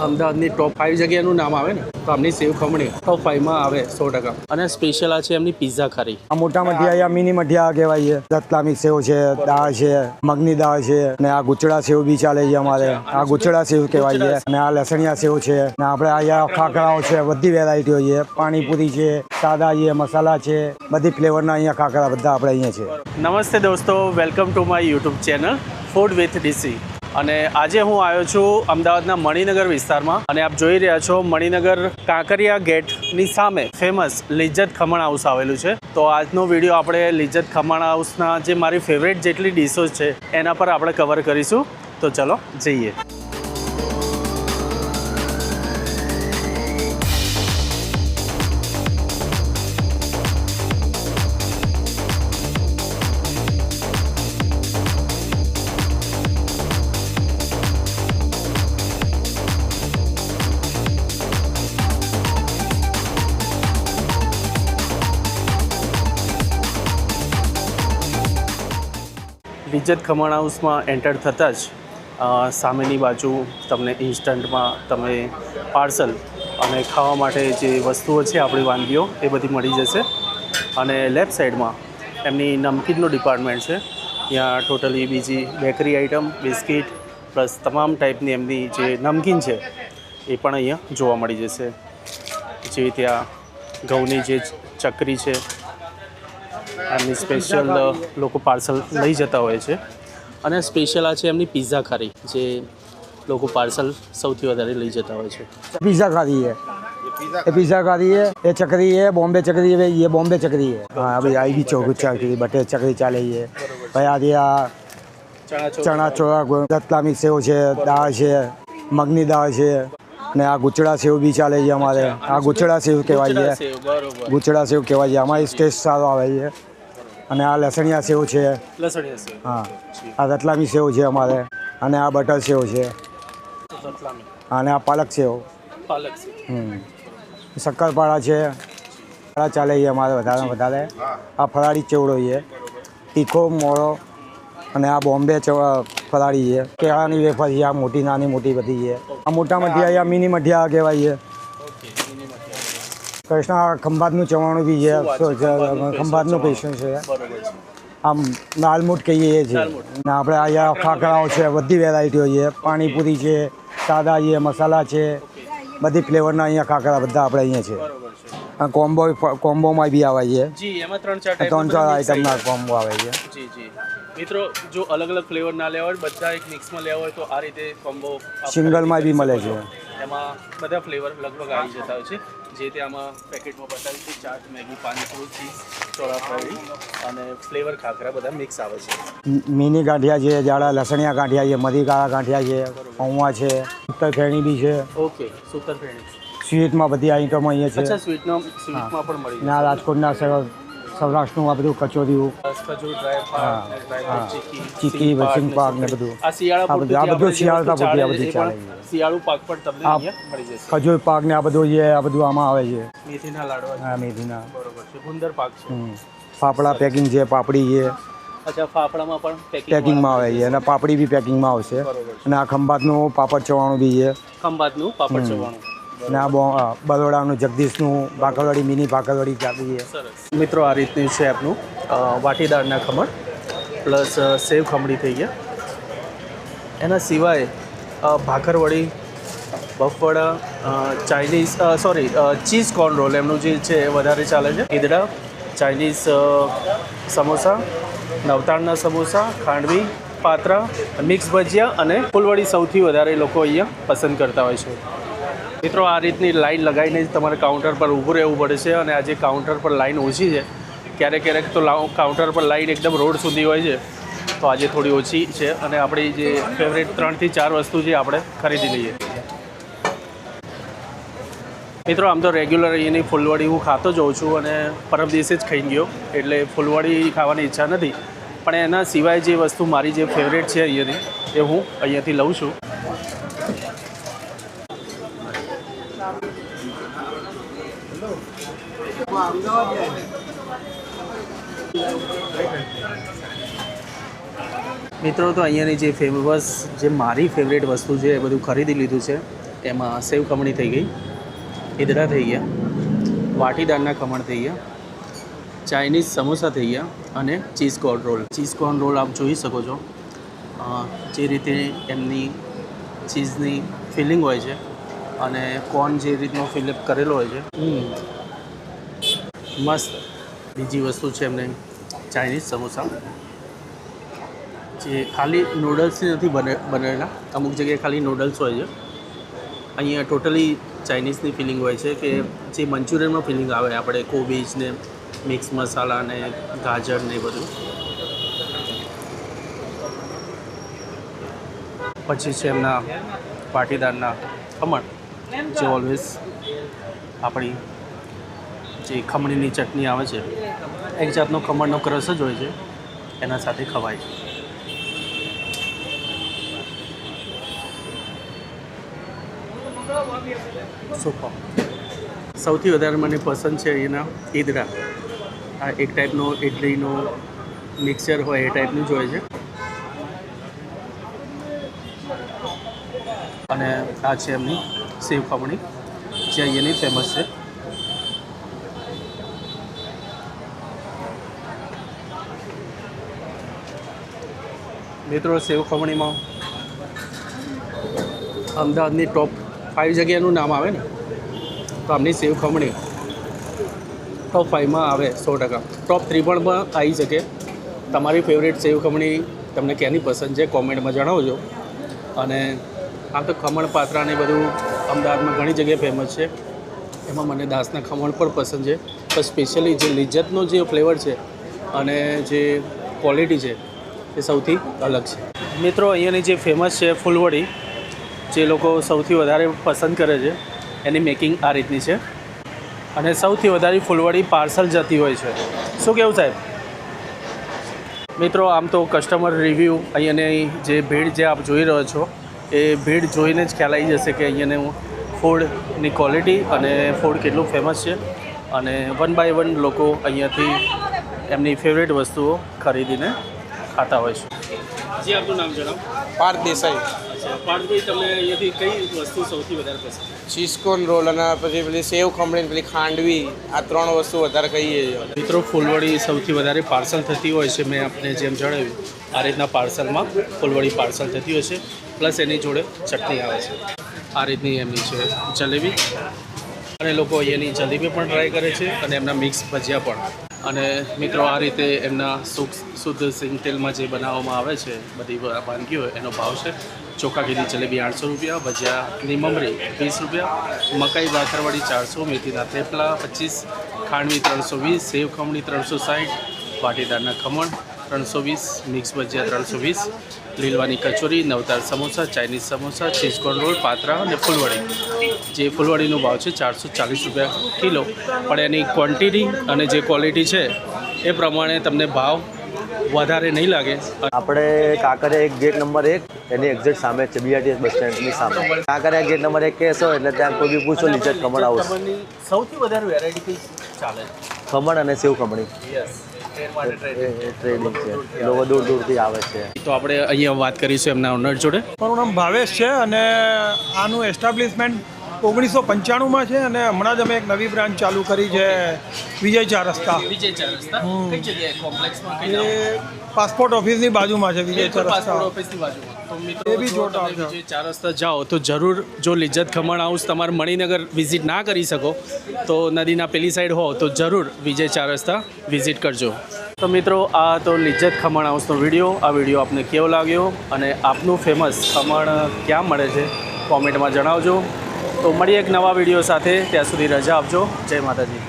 અમદાવાદની ટોપ 5 જગ્યાનું નામ આવે ને તો આમની સેવ ખમણી ટોપ 5 માં આવે 100%. અને સ્પેશિયલ આ છે એમની પિઝા ખારી. આ મોટા મઠિયા યા મિની મઠિયા કહેવાય છે. રતલામી સેવ છે, દાળ છે, મગની દાળ છે, અને આ ગુચડા સેવ બી ચાલે છે અમારે. આ ગુચડા સેવ કહેવાય છે, અને આ લસણિયા સેવ છે, અને આપણે અહીંયા ખાખરાઓ છે, બધી વેરાયટીઓ છે. પાણીપુરી છે, સાદા છે, મસાલા છે, બધી ફ્લેવરના અહીંયા ખાખરા બધા આપણે અહીંયા છે. નમસ્તે દોસ્તો, welcome to my YouTube channel food with DC. અને આજે હું આવ્યો છું અમદાવાદના મણિનગર વિસ્તારમાં, અને આપ જોઈ રહ્યા છો મણિનગર કાંકરિયા ગેટની સામે ફેમસ લિજ્જત ખમણ હાઉસ આવેલું છે. તો આજનો વિડીયો આપણે લિજ્જત ખમણ હાઉસના જે મારી ફેવરેટ જેટલી ડીશો છે એના પર આપણે કવર કરીશું. તો ચલો જઈએ. લિજ્જત ખમણ હાઉસમાં એન્ટર થતાં જ સામેની બાજુ તમને ઇન્સ્ટન્ટમાં તમે પાર્સલ અને ખાવા માટે જે વસ્તુઓ છે આપણી વાનગીઓ એ બધી મળી જશે. અને લેફ્ટ સાઈડમાં એમની નમકીનનું ડિપાર્ટમેન્ટ છે. ત્યાં ટોટલી બીજી બેકરી આઇટમ, બિસ્કિટ પ્લસ તમામ ટાઈપની એમની જે નમકીન છે એ પણ અહીંયા જોવા મળી જશે. જે ત્યાં ઘઉંની જે ચકરી છે એમની સ્પેશિયલ લોકો પાર્સલ લઈ જતા હોય છે. અને સ્પેશિયલ આ છે એમની પિઝા ખારી, જે લોકો પાર્સલ સૌથી વધારે લઈ જતા હોય છે. पिज़्ज़ा खारी है, ये पिज़्ज़ा खारी है, ये चकरी है, बॉम्बे चकरी है, ये बॉम्बे चकरी है. हाँ अभी आई भी चकरी बटे चकरी चाले है. भाई आ चना ચોળા, રતલામી સેવ છે, દાળ છે, મગની દાળ છે, અને આ ગુચડા સેવ બી ચાલે છે અમારે. આ ગુચડા સેવ કહેવાય છે, ગુચડા સેવ કહેવાય છે. અમારી ટેસ્ટ સારો આવે છે. અને આ લસણિયા સેવ છે, હા. આ રતલામી સેવ છે અમારે, અને આ બટર સેવ છે, અને આ પાલક સેવ, શક્કરપારા છે, ચાલે છે અમારે વધારે. આ ફરાળી ચેવડો છે, તીખો મોળો, અને આ બોમ્બે ફરાળી છે. કેળાની વેફર છે, આ મોટી નાની મોટી બધી છે. આ મોટા મઠિયા યા મિની મઠિયા કહેવાય છે. કૃષ્ણ ખંભાતનું ચવાણું બી છે, ખંભાતનું પેશન્ટ છે. આમ દાલમૂટ કહીએ છીએ. ને આપણે અહીંયા ખાખરાઓ છે, બધી વેરાયટીઓ છે. પાણીપુરી છે, સાદા છે, મસાલા છે, બધી ફ્લેવરના અહીંયા ખાખરા બધા આપણે અહીંયા છે. કોમ્બોમાં બી આવે છે. જી, એમાં 3-4 આઈટમના કોમ્બો આવે છે. જી જી મિત્રો, જો અલગ અલગ ફ્લેવર ના લેવા હોય, બધા એક મિક્સમાં લેવા હોય તો આ રીતે કોમ્બો સિંગલમાં બી મળે છે. એમાં બધા ફ્લેવર લગભગ આવી જતા હોય છે. જે તે આમાં પેકેટમાં બતાવી છે. ચાટ, મેગી, પાણીપુરી, ચીઝ, ચોળાફળી અને ફ્લેવર ખાખરા બધા મિક્સ આવે છે. મિની ગાંઠિયા છે, જાડા લસણિયા ગાંઠિયા છે, મરીકાળા ગાંઠિયા છે, પૌવા છે, સૂતર ફેણી બી છે. ઓકે, સૂતર ફેણી. સ્વીટમાં બધી આઈટમો અહીંયા છે. અચ્છા, સ્વીટમાં પણ મળી ના રાજકોટના સૌરાષ્ટ્રનું આ બધું કચોરીઓ, ચીકી, વચિંગ પાક ને બધું. આ બધું શિયાળા પૂરતી આ બધી ચાલે છે. શિયાળુ પાક પણ તમને અહીંયા મળી જશે. ખજૂર પાક ને આ બધું છે, આ બધું આમાં આવે છે. મેથીના લાડવા. હા, મેથીના. બરોબર છે. ગુંદર પાક છે. ફાફડા પેકિંગ છે, પાપડી છે. અચ્છા, ફાફડામાં પણ પેકિંગમાં આવે છે, અને પાપડી બી પેકિંગમાં આવશે. અને આ ખંભાતનું પાપડ ચવાણું બી છે. ખંભાતનું પાપડ ચવાણું. અને આ બરોડાનું જગદીશનું ભાખરવડી, મિની ભાખરવડી ચાલી છે. મિત્રો, આ રીતનું છે આપનું વાટીદાળના ખમણ પ્લસ સેવ ખમણી થઈ ગયા. એના સિવાય ભાખરવડી, બફવડા, ચાઇનીઝ ચીઝ કોર્ન રોલ એમનું જે છે એ વધારે ચાલે છે. ઈદડા, ચાઇનીઝ સમોસા, નવતાળના સમોસા, ખાંડવી, પાત્રા, મિક્સ ભજીયા અને ફૂલવડી સૌથી વધારે લોકો અહીંયા પસંદ કરતા હોય છે. મિત્રો, આ રીતની લાઈન લગાવીને જ તમારે કાઉન્ટર પર ઊભું રહેવું પડે છે. અને આજે કાઉન્ટર પર લાઈન ઓછી છે. ક્યારેક તો કાઉન્ટર પર લાઈન એકદમ રોડ સુધી હોય છે, તો આજે થોડી ઓછી છે. અને આપણી જે ફેવરેટ 3 થી 4 વસ્તુ છે આપણે ખરીદી લઈએ. મિત્રો, આમ તો રેગ્યુલર અહીંયાની ફૂલવડી હું ખાતો જ હોઉં છું, અને પરમ દિવસે જ ખાઈ ગયો, એટલે ફૂલવડી ખાવાની ઈચ્છા નથી. પણ એના સિવાય જે વસ્તુ મારી જે ફેવરેટ છે અહીંયાની, એ હું અહીંયાથી લઉં છું. મિત્રો, તો અહીંયાની જે ફેમસ જે મારી ફેવરેટ વસ્તુ છે એ બધું ખરીદી લીધું છે. એમાં સેવ ખમણી થઈ ગઈ, ઈદડા થઈ ગયા, વાટીદારના ખમણ થઈ ગયા, ચાઇનીઝ સમોસા થઈ ગયા અને cheese corn roll. Cheese corn roll આપ જોઈ શકો છો જે રીતે એમની ચીઝની ફિલિંગ હોય છે અને કોર્ન જે રીતનો ફિલઅપ કરેલો હોય છે, મસ્ત. બીજી વસ્તુ છે એમને ચાઇનીઝ સમોસા, જે ખાલી નૂડલ્સથી નથી બનેલા. અમુક જગ્યાએ ખાલી નૂડલ્સ હોય છે, અહીંયા ટોટલી ચાઇનીઝની ફિલિંગ હોય છે કે જે મંચુરિયનમાં ફિલિંગ આવે આપણે કોબીજ ને મિક્સ મસાલા ને ગાજર ને બધું. પછી છે એમના પાટીદારના ખમણ, જે ઓલવેઝ આપણી જે ખમણીની ચટણી આવે છે, એક જાતનો ખમણનો ક્રશ જ હોય છે, એના સાથે ખવાય છે. સુપર. સૌથી વધારે મને પસંદ છે એના ઈદડા. આ એક ટાઈપનો ઇડલીનો મિક્સર હોય એ ટાઈપનું જ હોય છે. અને આ છે એમની સેવ ખમણી, જે અહીંયાની ફેમસ છે. મિત્રો, સેવ ખમણીમાં અમદાવાદની ટોપ 5 જગ્યાનું નામ આવે ને, તો આમની સેવ ખમણી ટોપ 5માં આવે 100%. ટોપ 3 પણ આવી શકે. તમારી ફેવરેટ સેવ ખમણી તમને ક્યાંની પસંદ છે કોમેન્ટમાં જણાવજો. અને આમ તો ખમણ પાત્રા ને બધું અમદાવાદમાં ઘણી જગ્યાએ ફેમસ છે, એમાં મને દાસના ખમણ પણ પસંદ છે. પણ સ્પેશિયલી જે લિજ્જતનો જે ફ્લેવર છે અને જે ક્વોલિટી છે એ સૌથી અલગ છે. મિત્રો, અહીંયાની જે ફેમસ છે ફૂલવડી, જે લોકો સૌથી વધારે પસંદ કરે છે, એની મેકિંગ આ રીતની છે. અને સૌથી વધારે ફૂલવડી પાર્સલ જતી હોય છે. શું કહેવું સાહેબ? મિત્રો, આમ તો કસ્ટમર રિવ્યૂ અહીંયાની જે ભીડ જે આપ જોઈ રહ્યો છો, એ ભીડ જોઈને જ ખ્યાલ આવી જશે કે અહીંયાનું ફૂડની ક્વોલિટી અને ફૂડ કેટલું ફેમસ છે. અને 1 બાય 1 લોકો અહીંયાથી એમની ફેવરેટ વસ્તુઓ ખરીદીને ખાતા હોય છે. જી, આપનું નામ જણાવો. પાર્થ દેસાઈ. અચ્છા પાર્થભાઈ, તમને અહીંયાથી કઈ વસ્તુ સૌથી વધારે પસંદ? ચીઝકોન રોલ અને પછી પેલી સેવ ખમણી, પેલી ખાંડવી, આ 3 વસ્તુ વધારે કહીએ છીએ. મિત્રો, ફૂલવડી સૌથી વધારે પાર્સલ થતી હોય છે. મેં આપને જેમ જણાવ્યું આ રીતના પાર્સલમાં ફૂલવડી પાર્સલ થતી હોય છે, પ્લસ એની જોડે ચટણી આવે છે. આ રીતની એમની છે જલેબી, અને લોકો અહીંયાની જલેબી પણ ટ્રાય કરે છે અને એમના મિક્સ ભજીયા પણ. અને મિત્રો, આ રીતે એમના શુદ્ધ સિંગ તેલમાં જે બનાવવામાં આવે છે બધી વાનગીઓ, એનો ભાવ છે. ચોખા ઘીની જલેબી 800 રૂપિયા, ભજીયાની મમરી 20 રૂપિયા, મકાઈ બાખરવાળી 400, મેથીના થેપલા 25, ખાંડવી 320, સેવ ખમણી 360, પાટીદારના ખમણ 320, મિક્સ ભજીયા 320, લીલવાની કચોરી, નવતાર samosa, Chinese samosa, cheese corn roll, પાત્રા અને ફૂલવડી. જે ફૂલવડીનો ભાવ છે 440 રૂપિયા કિલો. પણ એની ક્વોન્ટિટી અને જે ક્વોલિટી છે એ પ્રમાણે તમને ભાવ વધારે નહીં લાગે. આપણે કાંકરિયા ગેટ નંબર 1 એની એક્ઝેક્ટ સામે છે, બીઆરટીએસ બસ સ્ટેન્ડની સામે. કાંકરિયા ગેટ નંબર 1 કહેશો એટલે ત્યાં કોઈ બી પૂછો લિજ્જત ખમણ હાઉસ. સૌથી વધારે વેરાયટી ચાલે ખમણ અને સેવ ખમણી યસ ટ્રેડિંગ છે, લોકો દૂર દૂરથી આવે છે. તો આપણે અહીંયા વાત કરીશું એમના ઓનર જોડે. મારું નામ ભાવેશ છે અને આનું એસ્ટાબ્લિશમેન્ટ 1995માં છે અને હમણાં જ અમે એક નવી બ્રાન્ચ ચાલુ કરી છે વિજય 4 રસ્તા. વિજય 4 રસ્તા કઈ જગ્યાએ કોમ્પ્લેક્સમાં કઈ એ પાસપોર્ટ ઓફિસની બાજુમાં છે વિજય 4 રસ્તા. ઓફિસની બાજુમાં. તો મિત્રો, એ બી જો જોતા તમે વિજય 4 રસ્તા જાઓ તો જરૂર, જો લિજ્જત ખમણ હાઉસ તમારે મણિનગર વિઝિટ ના કરી શકો તો નદીના પેલી સાઈડ હો તો જરૂર વિજય 4 રસ્તા વિઝિટ કરજો. તો મિત્રો, આ તો લિજ્જત ખમણ હાઉસનો વિડીયો. આ વિડીયો આપને કેવો લાગ્યો અને આપનું ફેમસ ખમણ ક્યાં મળે છે કોમેન્ટમાં જણાવજો. તો મળીએ એક નવા વિડીયો સાથે. ત્યાં સુધી રજા આપજો. જય માતાજી.